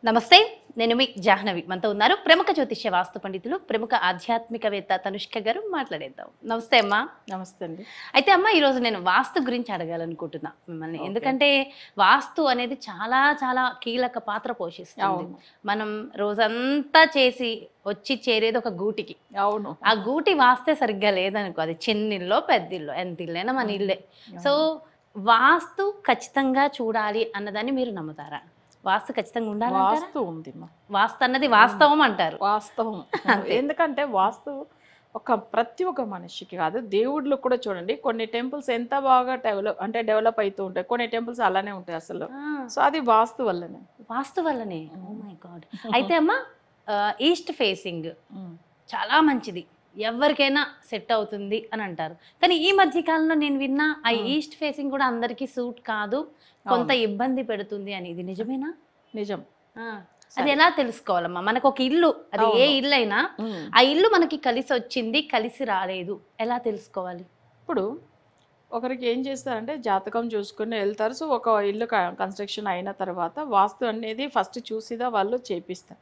నమస్తే. నేను మీ జాహ్నవి. మనతో ఉన్నారు ప్రముఖ జ్యోతిష్య వాస్తు పండితులు, ప్రముఖ ఆధ్యాత్మికవేత్త తనుష్క గారు. మాట్లాడేద్దాం. నమస్తే అమ్మా. నమస్తే అండి. అయితే అమ్మ, ఈరోజు నేను వాస్తు గురించి అడగాలనుకుంటున్నా మిమ్మల్ని. ఓకే. ఎందుకంటే వాస్తు అనేది చాలా చాలా కీలక పాత్ర పోషిస్తుంది. అవును. మనం రోజంతా చేసి వచ్చి చేరేది ఒక గూటికి. అవును. ఆ గూటి వాస్తే సరిగ్గా లేదనుకో, అది చిన్నిల్లో పెద్దిల్లో, ఎంత ఇల్లైనా మన ఇల్లే. సో వాస్తు ఖచ్చితంగా చూడాలి అన్నదాన్ని మీరు నమ్ముతారా? వాస్తు ఖచ్చితంగా ఉండాలి. వాస్తు ఉంది వాస్తు అన్నది వాస్తవం అంటారు. వాస్తవం. ఎందుకంటే వాస్తు ప్రతి ఒక్క మనిషికి కాదు, దేవుళ్ళు కూడా చూడండి, కొన్ని టెంపుల్స్ ఎంత బాగా డెవలప్ అవుతూ ఉంటాయి, కొన్ని టెంపుల్స్ అలానే ఉంటాయి అసలు. సో అది వాస్తు వల్లనే. వాస్తు వల్లనే. Oh my god. అయితే అమ్మ, ఈస్ట్ ఫేసింగ్ చాలా మంచిది, ఎవరికైనా సెట్ అవుతుంది అని అంటారు. కానీ ఈ మధ్య కాలంలో నేను విన్నా ఆ ఈస్ట్ ఫేసింగ్ కూడా అందరికీ సూట్ కాదు, కొంత ఇబ్బంది పెడుతుంది అని. ఇది నిజమేనా? నిజం. అది ఎలా తెలుసుకోవాలమ్మా? మనకు ఒక ఇల్లు, అది ఏ ఇల్లు అయినా, ఆ ఇల్లు మనకి కలిసి వచ్చింది, కలిసి రాలేదు, ఎలా తెలుసుకోవాలి? ఇప్పుడు ఒకరికి ఏం చేస్తారంటే జాతకం చూసుకుని వెళ్తారు. సో ఒక ఇల్లు కన్స్ట్రక్షన్ అయిన తర్వాత వాస్తు అనేది ఫస్ట్ చూసిదా వాళ్ళు చేపిస్తారు.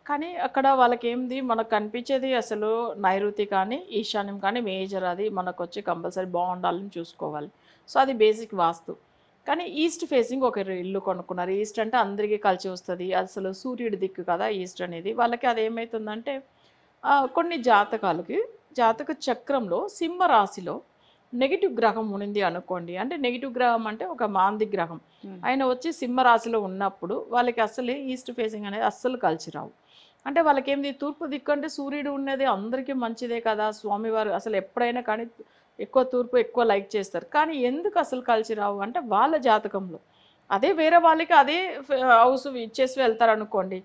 కానీ అక్కడ వాళ్ళకి ఏంది, మనకు కనిపించేది అసలు నైరుతి కానీ ఈశాన్యం కానీ మేజర్, అది మనకు వచ్చి కంపల్సరీ బాగుండాలని చూసుకోవాలి. సో అది బేసిక్ వాస్తు. కానీ ఈస్ట్ ఫేసింగ్ ఒక ఇల్లు కొనుక్కున్నారు. ఈస్ట్ అంటే అందరికీ కలిసి వస్తుంది, అసలు సూర్యుడి దిక్కు కదా ఈస్ట్ అనేది. వాళ్ళకి అది ఏమవుతుందంటే కొన్ని జాతక చక్రంలో సింహ రాశిలో నెగిటివ్ గ్రహం ఉంది అనుకోండి. అంటే నెగిటివ్ గ్రహం అంటే ఒక మాంది గ్రహం ఆయన వచ్చి సింహ రాశిలో ఉన్నప్పుడు వాళ్ళకి అసలు ఈస్ట్ ఫేసింగ్ అనేది అస్సలు కలిసి రావు. అంటే వాళ్ళకి ఏంది, తూర్పు దిక్కు అంటే సూర్యుడు ఉన్నది అందరికీ మంచిదే కదా, స్వామివారు అసలు ఎప్పుడైనా కానీ ఎక్కువ తూర్పు ఎక్కువ లైక్ చేస్తారు. కానీ ఎందుకు అసలు కలిసి రావు అంటే వాళ్ళ జాతకంలో. అదే వేరే వాళ్ళకి అదే హౌస్ ఇచ్చేసి వెళ్తారు అనుకోండి,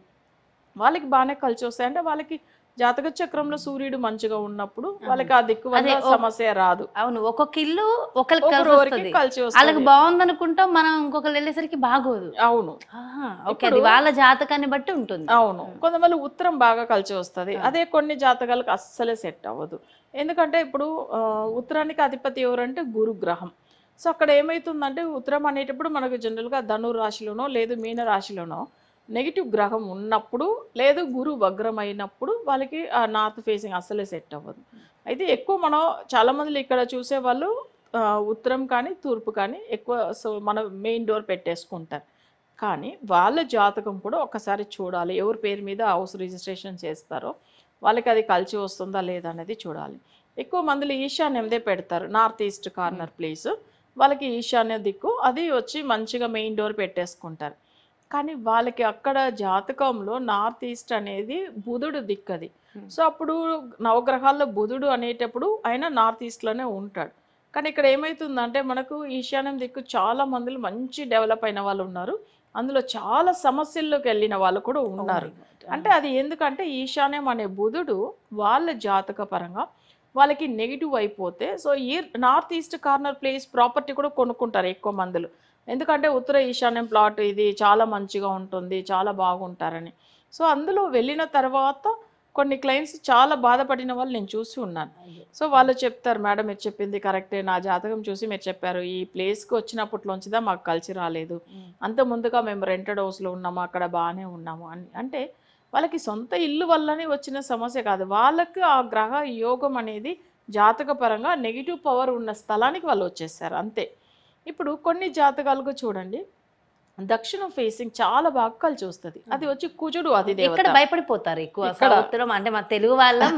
వాళ్ళకి బాగానే కలిసి వస్తాయి. అంటే వాళ్ళకి జాతక చక్రంలో సూర్యుడు మంచిగా ఉన్నప్పుడు వాళ్ళకి ఆ దిక్కు వల్ల సమస్య రాదు. అవును, ఒక్కొక్క ఇల్లు ఒకరికి కలిసి వస్తుంది, వాళ్ళకి బాగుంది అనుకుంటాం, మనం ఇంకొకరు వెళ్ళేసరికి బాగోదు. అవును. ఓకే, అది వాళ్ళ జాతకాన్ని బట్టి ఉంటుంది. అవును. కొంతమంది ఉత్తరం బాగా కలిసి వస్తుంది, అదే కొన్ని జాతకాలకు అస్సలే సెట్ అవ్వదు. ఎందుకంటే ఇప్పుడు ఉత్తరానికి అధిపతి ఎవరంటే గురు గ్రహం. సో అక్కడ ఏమవుతుందంటే ఉత్తరం అనేటప్పుడు మనకు జనరల్గా ధను రాశిలోనో లేదు మీన రాశిలోనో నెగిటివ్ గ్రహం ఉన్నప్పుడు లేదు గురు వగ్రం అయినప్పుడు వాళ్ళకి ఆ నార్త్ ఫేసింగ్ అస్సలే సెట్ అవ్వదు. అయితే ఎక్కువ మనం చాలామంది ఇక్కడ చూసేవాళ్ళు ఉత్తరం కానీ తూర్పు కానీ ఎక్కువ సో మన మెయిన్ డోర్ పెట్టేసుకుంటారు. కానీ వాళ్ళ జాతకం కూడా ఒకసారి చూడాలి. ఎవరి పేరు మీద హౌస్ రిజిస్ట్రేషన్ చేస్తారో వాళ్ళకి అది కలిసి వస్తుందా లేదా అనేది చూడాలి. ఎక్కువ మందిలో ఈశాన్యందే పెడతారు, నార్త్ ఈస్ట్ కార్నర్ ప్లేస్, వాళ్ళకి ఈశాన్య దిక్కు అది వచ్చి మంచిగా మెయిన్ డోర్ పెట్టేసుకుంటారు. కానీ వాళ్ళకి అక్కడ జాతకంలో నార్త్ ఈస్ట్ అనేది బుధుడు దిక్కు అది. సో అప్పుడు నవగ్రహాల్లో బుధుడు అనేటప్పుడు ఆయన నార్త్ ఈస్ట్లోనే ఉంటాడు. కానీ ఇక్కడ ఏమవుతుందంటే మనకు ఈశాన్యం దిక్కు చాలా మందిలో మంచి డెవలప్ అయిన వాళ్ళు ఉన్నారు, అందులో చాలా సమస్యల్లోకి వెళ్ళిన వాళ్ళు కూడా ఉన్నారు. అంటే అది ఎందుకంటే ఈశాన్యం అనే బుధుడు వాళ్ళ జాతక పరంగా వాళ్ళకి నెగిటివ్ అయిపోతే సో ఈ north east corner place property కూడా కొనుక్కుంటారు ఎక్కువ మందిలో. ఎందుకంటే ఉత్తర ఈశాన్యం ప్లాట్ ఇది చాలా మంచిగా ఉంటుంది, చాలా బాగుంటారని. సో అందులో వెళ్ళిన తర్వాత కొన్ని క్లయింట్స్ చాలా బాధపడిన వాళ్ళు నేను చూసి ఉన్నాను. సో వాళ్ళు చెప్తారు, మేడం మీరు చెప్పింది కరెక్టే, నా జాతకం చూసి మీరు చెప్పారు, ఈ ప్లేస్కి వచ్చినప్పట్లోంచిదా మాకు కలిసి రాలేదు, అంత ముందుగా మేము రెంటెడ్ హౌస్లో ఉన్నాము, అక్కడ బాగానే ఉన్నాము అని. అంటే వాళ్ళకి సొంత ఇల్లు వల్లనే వచ్చిన సమస్య కాదు, వాళ్ళకి ఆ గ్రహ యోగం అనేది జాతక పరంగా నెగిటివ్ పవర్ ఉన్న స్థలానికి వాళ్ళు వచ్చేసారు అంతే. ఇప్పుడు కొన్ని జాతకాలకు చూడండి దక్షిణం ఫేసింగ్ చాలా బాగా కలిసి వస్తుంది, అది వచ్చి కుజుడు అది ఇక్కడ భయపడిపోతారు ఎక్కువ. ఉత్తరం అంటే మన తెలుగు వాళ్ళం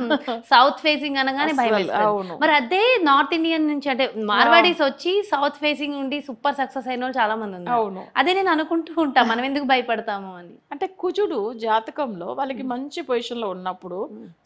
సౌత్ ఫేసింగ్ అనగానే భయపడతారు. మరి అదే నార్త్ ఇండియన్ నుంచి అంటే మార్వాడీస్ వచ్చి సౌత్ ఫేసింగ్ ఉండి సూపర్ సక్సెస్ అయిన వాళ్ళు చాలా మంది ఉన్నారు. అదే నేను అనుకుంటూ ఉంటా, మనం ఎందుకు భయపడతాము అని. అంటే కుజుడు జాతకంలో వాళ్ళకి మంచి పొజిషన్ లో ఉన్నప్పుడు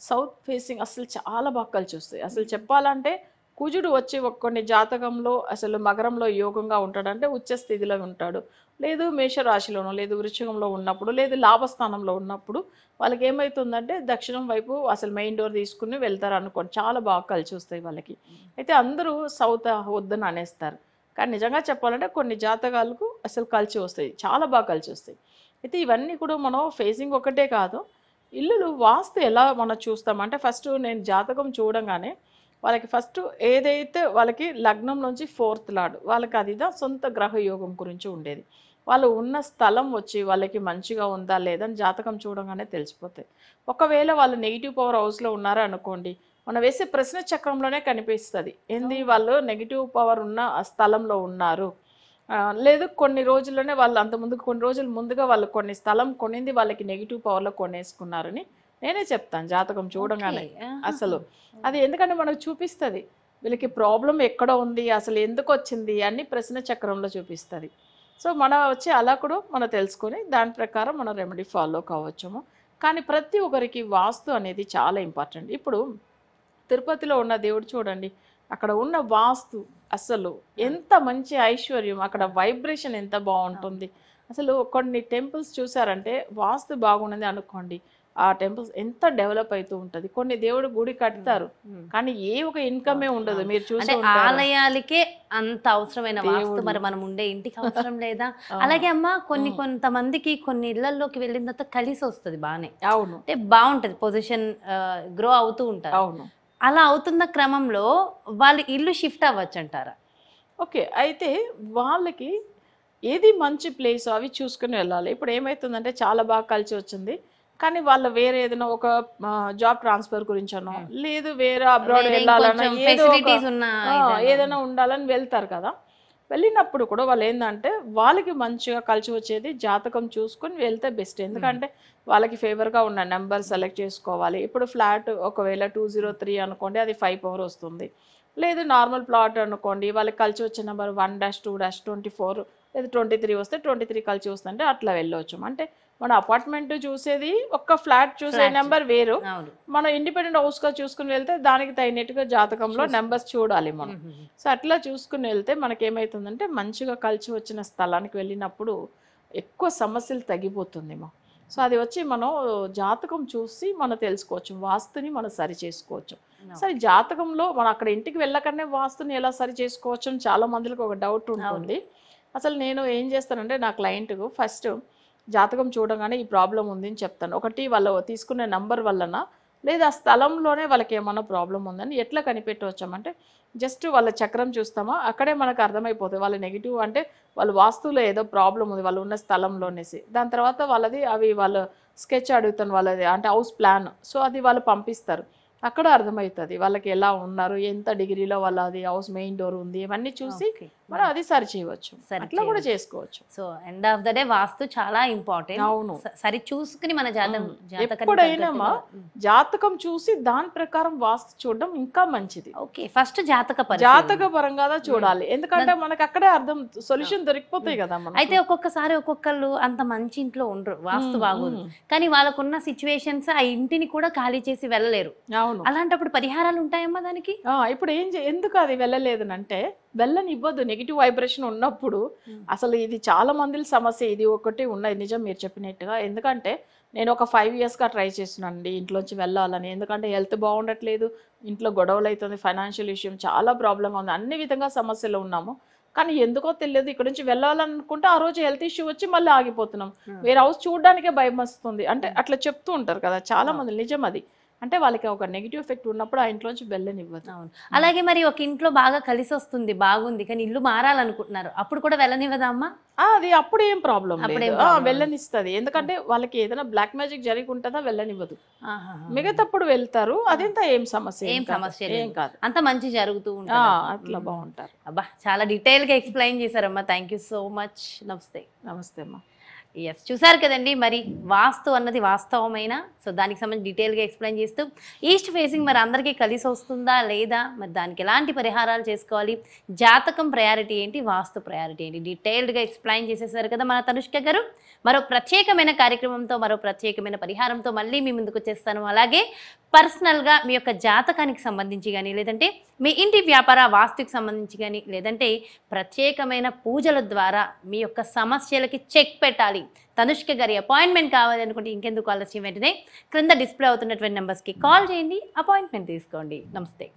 సౌత్ ఫేసింగ్ అసలు చాలా బాగా కలిసి వస్తాయి. అసలు చెప్పాలంటే కుజుడు వచ్చి కొన్ని జాతకంలో అసలు మకరంలో యోగంగా ఉంటాడు, అంటే ఉచ్చ స్థితిలో ఉంటాడు, లేదు మేషరాశిలోనో లేదు వృశ్చికంలో ఉన్నప్పుడు లేదు లాభస్థానంలో ఉన్నప్పుడు వాళ్ళకి ఏమవుతుందంటే దక్షిణం వైపు అసలు మెయిన్ డోర్ తీసుకుని వెళ్తారు అనుకోండి, చాలా బాగా కలిసి వస్తాయి వాళ్ళకి. అయితే అందరూ సౌత్ వద్దని అనేస్తారు, కానీ నిజంగా చెప్పాలంటే కొన్ని జాతకాలకు అసలు కలిసి వస్తాయి, చాలా బాగా కలిసి వస్తాయి. అయితే ఇవన్నీ కూడా మనం ఫేసింగ్ ఒకటే కాదు, ఇల్లులు వాస్తు ఎలా మనం చూస్తామంటే ఫస్ట్ నేను జాతకం చూడంగానే వాళ్ళకి ఫస్ట్ ఏదైతే వాళ్ళకి లగ్నం నుంచి 4th లార్డ్ వాళ్ళకి అదిదా సొంత గ్రహ యోగం గురించి ఉండేది. వాళ్ళు ఉన్న స్థలం వచ్చి వాళ్ళకి మంచిగా ఉందా లేదని జాతకం చూడగానే తెలిసిపోతాయి. ఒకవేళ వాళ్ళు నెగిటివ్ పవర్ హౌస్లో ఉన్నారా అనుకోండి, మనం వేసే ప్రశ్న చక్రంలోనే కనిపిస్తుంది ఏంది వాళ్ళు నెగిటివ్ పవర్ ఉన్న ఆ స్థలంలో ఉన్నారు. లేదు కొన్ని రోజుల్లోనే వాళ్ళు అంత ముందు కొన్ని రోజులు ముందుగా వాళ్ళు కొన్ని స్థలం కొనింది వాళ్ళకి నెగిటివ్ పవర్లో కొనేసుకున్నారని నేనే చెప్తాను జాతకం చూడగానే. అసలు అది ఎందుకంటే మనకు చూపిస్తుంది వీళ్ళకి ప్రాబ్లం ఎక్కడ ఉంది, అసలు ఎందుకు వచ్చింది అన్ని ప్రశ్న చక్రంలో చూపిస్తుంది. సో మనం వచ్చి అలా కూడా మనం తెలుసుకొని దాని ప్రకారం మనం రెమెడీ ఫాలో కావచ్చుము. కానీ ప్రతి ఒక్కరికి వాస్తు అనేది చాలా ఇంపార్టెంట్. ఇప్పుడు తిరుపతిలో ఉన్న దేవుడు చూడండి, అక్కడ ఉన్న వాస్తు అసలు ఎంత మంచి ఐశ్వర్యం, అక్కడ వైబ్రేషన్ ఎంత బాగుంటుంది. అసలు కొన్ని టెంపుల్స్ చూసారంటే వాస్తు బాగున్నది అనుకోండి, ఆ టెంపుల్స్ ఎంత డెవలప్ అవుతూ ఉంటది. కొన్ని దేవుడు గుడి కడతారు కానీ ఏ ఒక ఇన్కమే ఉండదు. మీరు చూసి ఆలయాలకే అంత అవసరమైన వాస్తు మరి మనం ఉండే ఇంటికి అవసరం లేదా? అలాగే అమ్మ కొంతమందికి కొన్ని ఇళ్లలోకి వెళ్ళిన తర్వాత కలిసి వస్తుంది బానే, అవును అంటే బాగుంటది, పొజిషన్ గ్రో అవుతూ ఉంటారు. అవును అలా అవుతున్న క్రమంలో వాళ్ళు ఇల్లు షిఫ్ట్ అవ్వచ్చు అంటారా? ఓకే, అయితే వాళ్ళకి ఏది మంచి ప్లేస్ అవి చూసుకుని వెళ్ళాలి. ఇప్పుడు ఏమవుతుందంటే చాలా బాగా కలిసి వచ్చింది కానీ వాళ్ళు వేరే ఏదైనా ఒక జాబ్ ట్రాన్స్ఫర్ గురించనో లేదు వేరే అబ్రాడ్ వెళ్ళాలన్నా ఏదైనా ఉండాలని వెళ్తారు కదా. వెళ్ళినప్పుడు కూడా వాళ్ళు ఏంటంటే వాళ్ళకి మంచిగా కలిసి వచ్చేది జాతకం చూసుకొని వెళ్తే బెస్ట్. ఎందుకంటే వాళ్ళకి ఫేవర్గా ఉన్న నెంబర్ సెలెక్ట్ చేసుకోవాలి. ఇప్పుడు ఫ్లాట్ ఒకవేళ 203 అనుకోండి, అది 5 పవర్ వస్తుంది. లేదు నార్మల్ ప్లాట్ అనుకోండి, వాళ్ళకి కలిసి వచ్చే నెంబర్ 1-2-24 లేదా 23 వస్తే 23 కలిసి వస్తుంటే అట్లా వెళ్ళవచ్చు. అంటే మన అపార్ట్మెంట్ చూసేది ఒక్క ఫ్లాట్ చూసే నెంబర్ వేరు, మనం ఇండిపెండెంట్ హౌస్గా చూసుకుని వెళ్తే దానికి తగినట్టుగా జాతకంలో నెంబర్స్ చూడాలి మనం. సో అట్లా చూసుకుని వెళ్తే మనకి ఏమవుతుందంటే మంచిగా కలిసి వచ్చిన స్థలానికి వెళ్ళినప్పుడు ఎక్కువ సమస్యలు తగ్గిపోతుందేమో. సో అది వచ్చి మనం జాతకం చూసి మనం తెలుసుకోవచ్చు, వాస్తుని మనం సరి చేసుకోవచ్చు. సరే జాతకంలో మనం అక్కడ ఇంటికి వెళ్ళకనే వాస్తుని ఎలా సరి చేసుకోవచ్చు అని చాలా మందికి ఒక డౌట్ ఉంటుంది. అసలు నేను ఏం చేస్తానంటే నా క్లయింట్కు ఫస్ట్ జాతకం చూడగానే ఈ ప్రాబ్లం ఉంది అని చెప్తాను. ఒకటి వాళ్ళు తీసుకునే నంబర్ వలన లేదా స్థలంలోనే వాళ్ళకి ఏమన్నా ప్రాబ్లం ఉందని ఎట్లా కనిపెట్టవచ్చామంటే జస్ట్ వాళ్ళ చక్రం చూస్తామా అక్కడే మనకు అర్థమైపోతుంది వాళ్ళ నెగిటివ్ అంటే వాళ్ళు వాస్తువులో ఏదో ప్రాబ్లం ఉంది వాళ్ళు ఉన్న స్థలంలోనేసి. దాని తర్వాత వాళ్ళది అవి వాళ్ళు స్కెచ్ అడుగుతాను వాళ్ళది అంటే హౌస్ ప్లాన్, సో అది వాళ్ళు పంపిస్తారు. అక్కడ అర్థమవుతుంది వాళ్ళకి ఎలా ఉన్నారు, ఎంత డిగ్రీలో వాళ్ళది హౌస్ మెయిన్ డోర్ ఉంది, ఇవన్నీ చూసి మనం అది సరి చేయవచ్చు, అట్లా కూడా చేసుకోవచ్చు. So end of the day వాస్తు చాలా ఇంపార్టెంట్. అవును, సరి చూసుకుని మన ఎప్పుడైనా జాతకం చూసి దాని ప్రకారం వాస్తు చూడడం ఇంకా మంచిది. ఓకే, ఫస్ట్ జాతక పరంగా చూడాలి, ఎందుకంటే మనకి అక్కడే అర్థం సొల్యూషన్ దొరికిపోతాయి కదా. అయితే ఒక్కొక్కసారి ఒక్కొక్కళ్ళు అంత మంచి ఇంట్లో ఉండరు, వాస్తు బాగోదు, కానీ వాళ్ళకున్న సిచ్యువేషన్స్ ఆ ఇంటిని కూడా ఖాళీ చేసి వెళ్ళలేరు. అలాంటప్పుడు పరిహారాలు ఉంటాయమ్మా దానికి? ఇప్పుడు ఎందుకు అది వెళ్ళలేదు అంటే వెళ్ళని ఇవ్వద్దు. నెగిటివ్ వైబ్రేషన్ ఉన్నప్పుడు అసలు ఇది చాలా మంది సమస్య, ఇది ఒకటి ఉన్నది నిజం మీరు చెప్పినట్టుగా. ఎందుకంటే నేను ఒక 5 yearsగా ట్రై చేస్తున్నానండి ఇంట్లోంచి వెళ్ళాలని. ఎందుకంటే హెల్త్ బాగుండట్లేదు, ఇంట్లో గొడవలు అవుతుంది, ఫైనాన్షియల్ ఇష్యూ చాలా ప్రాబ్లంగా ఉంది, అన్ని విధంగా సమస్యలు ఉన్నాము. కానీ ఎందుకో తెలియదు ఇక్కడ నుంచి వెళ్ళాలనుకుంటే ఆ రోజు హెల్త్ ఇష్యూ వచ్చి మళ్ళీ ఆగిపోతున్నాం. వేరే హౌస్ చూడడానికే భయం వస్తుంది అంటే అట్లా చెప్తూ ఉంటారు కదా చాలా మంది. నిజం అది, అంటే వాళ్ళకి ఒక నెగిటివ్ ఎఫెక్ట్ ఉన్నప్పుడు ఆ ఇంట్లోంచి వెళ్ళనివ్వదు. అలాగే మరి ఒక ఇంట్లో బాగా కలిసి వస్తుంది, బాగుంది, కానీ ఇల్లు మారాలనుకుంటున్నారు, అప్పుడు కూడా వెళ్ళనివ్వదా అమ్మా? అది అప్పుడు ఏం ప్రాబ్లం లేదు, వెళ్ళనిస్తుంది. ఎందుకంటే వాళ్ళకి ఏదైనా బ్లాక్ మ్యాజిక్ జరిగి ఉంటుందా వెళ్ళనివ్వదు, మిగతాప్పుడు వెళ్తారు. అదంతా ఏం సమస్య ఏం కాదు, అంత మంచి జరుగుతూ ఉంటుంది, అట్లా బాగుంటారు. అబ్బా చాలా డీటెయిల్ గా ఎక్స్ప్లెయిన్ చేశారమ్మా, థ్యాంక్ యూ సో మచ్. నమస్తే. నమస్తే అమ్మా. ఎస్, చూసారు కదండి, మరి వాస్తు అన్నది వాస్తవమైన, సో దానికి సంబంధించి డీటెయిల్గా ఎక్స్ప్లెయిన్ చేస్తూ ఈస్ట్ ఫేసింగ్ మరి అందరికీ కలిసి వస్తుందా లేదా, మరి దానికి ఎలాంటి పరిహారాలు చేసుకోవాలి, జాతకం ప్రయారిటీ ఏంటి, వాస్తు ప్రయారిటీ ఏంటి, డీటెయిల్డ్గా ఎక్స్ప్లెయిన్ చేసేసారు కదా మన తనుష్క గారు. మరో ప్రత్యేకమైన కార్యక్రమంతో మరో ప్రత్యేకమైన పరిహారంతో మళ్ళీ మీ ముందుకు వచ్చేస్తాను. అలాగే పర్సనల్గా మీ యొక్క జాతకానికి సంబంధించి కానీ, లేదంటే మీ ఇంటి వ్యాపార వాస్తుకి సంబంధించి కానీ, లేదంటే ప్రత్యేకమైన పూజల ద్వారా మీ యొక్క సమస్యలకి చెక్ పెట్టాలి, తనుష్క గారి అపాయింట్మెంట్ కావాలి అనుకుంటే ఇంకెందుకు ఆలస్యం, వెంటనే క్రింద డిస్ప్లే అవుతున్నటువంటి నెంబర్స్కి కాల్ చేయండి, అపాయింట్మెంట్ తీసుకోండి. నమస్తే.